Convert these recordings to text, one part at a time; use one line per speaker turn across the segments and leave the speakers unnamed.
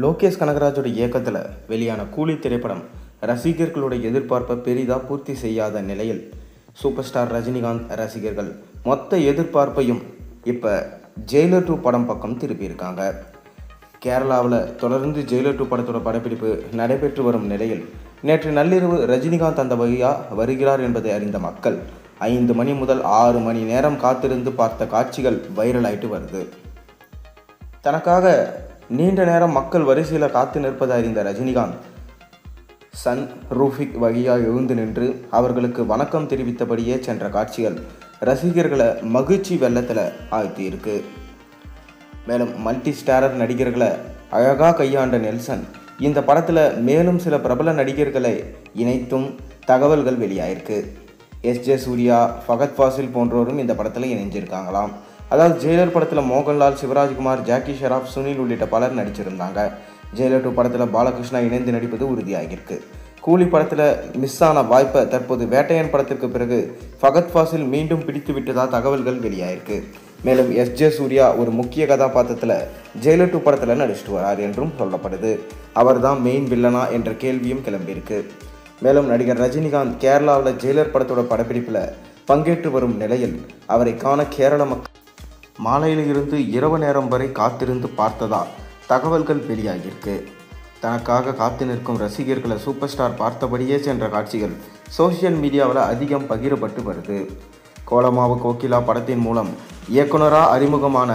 லோகேஷ் கனகராஜோட இயக்கத்தில் வெளியான கூலி திரைப்படம் ரசிகர்களுடைய எதிர்பார்ப்பை பெரிதாக பூர்த்தி செய்யாத நிலையில் சூப்பர் ஸ்டார் ரஜினிகாந்த் ரசிகர்கள் மொத்த எதிர்பார்ப்பையும் இப்போ ஜெயிலர் 2 படம் பக்கம் திருப்பியிருக்காங்க. கேரளாவில் தொடர்ந்து ஜெயிலர் 2 படத்தோட படப்பிடிப்பு நடைபெற்று வரும் நிலையில் நேற்று நள்ளிரவு ரஜினிகாந்த் அந்த வழியாக வருகிறார் என்பதை அறிந்த மக்கள் 5 மணி முதல் 6 மணி நேரம் காத்திருந்து பார்த்த காட்சிகள் வைரல் ஆயிட்டு வருது. தனக்காக நீண்ட நேரம் மக்கள் வரிசையில் காத்து நிற்பதை அறிந்த ரஜினிகாந்த் சன் ரூஃபிக் வழியாக எழுந்து நின்று அவர்களுக்கு வணக்கம் தெரிவித்தபடியே சென்ற காட்சிகள் ரசிகர்களை மகிழ்ச்சி வெள்ளத்தில் ஆழ்த்தியிருக்கு. மேலும் மல்டி ஸ்டாரர் நடிகர்களை அழகாக கையாண்ட நெல்சன் இந்த படத்தில் மேலும் சில பிரபல நடிகர்களை இணைத்தும் தகவல்கள் வெளியாயிருக்கு. எஸ்.ஜே. சூர்யா, ஃபகத் ஃபாசில் போன்றோரும் இந்த படத்தில் இணைஞ்சிருக்காங்களாம். அதாவது ஜெயிலர் படத்தில் மோகன்லால், சிவராஜ்குமார், ஜாக்கி ஷெராப், சுனில் உள்ளிட்ட பலர் நடிச்சிருந்தாங்க. ஜெயிலர் 2 படத்தில் பாலகிருஷ்ணா இணைந்து நடிப்பது உறுதியாகிருக்கு. கூலி படத்தில் மிஸ் ஆன வாய்ப்பை தற்போது வேட்டையன் படத்திற்கு பிறகு ஃபகத் ஃபாசில் மீண்டும் பிடித்து விட்டதா தகவல்கள் வெளியாயிருக்கு. மேலும் எஸ்.ஜே. சூர்யா ஒரு முக்கிய கதாபாத்திரத்தில் ஜெயிலர் 2 படத்தில் நடிச்சிட்டு வரார் என்றும் சொல்லப்படுது. அவர் தான் மெயின் வில்லனா என்ற கேள்வியும் கிளம்பியிருக்கு. மேலும் நடிகர் ரஜினிகாந்த் கேரளாவில் ஜெயிலர் படத்தோட படப்பிடிப்பில் பங்கேற்று வரும் நிலையில் அவரை காண கேரள மக்கள் மாலையில் இருந்து இரவு நேரம் வரை காத்திருந்து பார்த்ததா தகவல்கள் வெளியாகியிருக்கு. தனக்காக காத்து நிற்கும் ரசிகர்களை சூப்பர் ஸ்டார் பார்த்தபடியே சென்ற காட்சிகள் சோசியல் மீடியாவில் அதிகம் பகிரப்பட்டு வருது. கோலமாவு கோகிலா படத்தின் மூலம் இயக்குனராக அறிமுகமான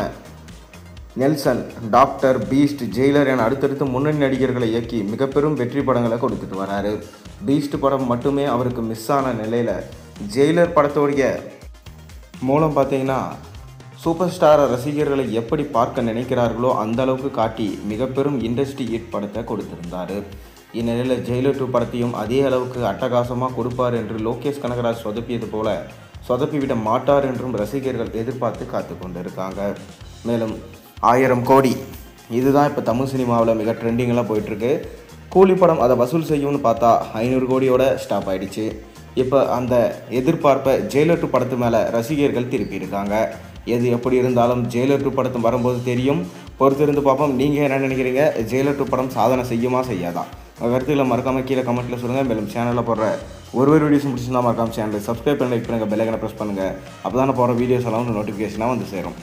நெல்சன் டாக்டர், பீஸ்ட், ஜெயிலர் என அடுத்தடுத்து முன்னணி நடிகர்களை இயக்கி மிக பெரும் வெற்றி படங்களை கொடுத்துட்டு வராரு. பீஸ்ட் படம் மட்டுமே அவருக்கு மிஸ் ஆன நிலையில் ஜெயிலர் படத்தோடைய மூலம் பார்த்தீங்கன்னா சூப்பர் ஸ்டார் ரசிகர்களை எப்படி பார்க்க நினைக்கிறார்களோ அந்த அளவுக்கு காட்டி மிக பெரும் இண்டஸ்ட்ரி ஹிட் படத்தை கொடுத்திருந்தார். இந்நிலையில் ஜெயிலர் 2 படத்தையும் அதே அளவுக்கு அட்டகாசமாக கொடுப்பார் என்று லோகேஷ் கனகராஜ் சொதப்பியது போல சொதப்பிவிட மாட்டார் என்றும் ரசிகர்கள் எதிர்பார்த்து காத்து கொண்டிருக்காங்க. மேலும் 1000 கோடி இதுதான் இப்போ தமிழ் சினிமாவில் மிக ட்ரெண்டிங்கெல்லாம் போயிட்டுருக்கு. கூலி படம் அதை வசூல் செய்யும்னு பார்த்தா 500 கோடியோட ஸ்டாப் ஆகிடுச்சு. இப்போ அந்த எதிர்பார்ப்பை ஜெயிலர் 2 படத்து மேலே ரசிகர்கள் திருப்பியிருக்காங்க. எது எப்படி இருந்தாலும் ஜெயிலர் 2 படத்து வரும்போது தெரியும். பொறுத்திருந்து பார்ப்போம். நீங்கள் என்ன நினைக்கிறீங்க? ஜெயிலர் 2 படம் சாதனை செய்யுமா செய்யாதா? உங்கள் கருத்துக்களை மறக்காமல் கீழே கமெண்ட்டில் சொல்லுங்கள். மேலும் சேனலில் போடுற ஒரு வீடியோஸும் பிடிச்சிருந்தா மறக்காமல் சேனலை சப்ஸ்கிரைப் பண்ணி லைக் பண்ணுங்கள், பெல் ஐக்கனை ப்ரெஸ் பண்ணுங்கள். அப்போ தானே போகிற வீடியோஸ் எல்லாம் நோட்டிஃபிகேஷனாக வந்து சேரும்.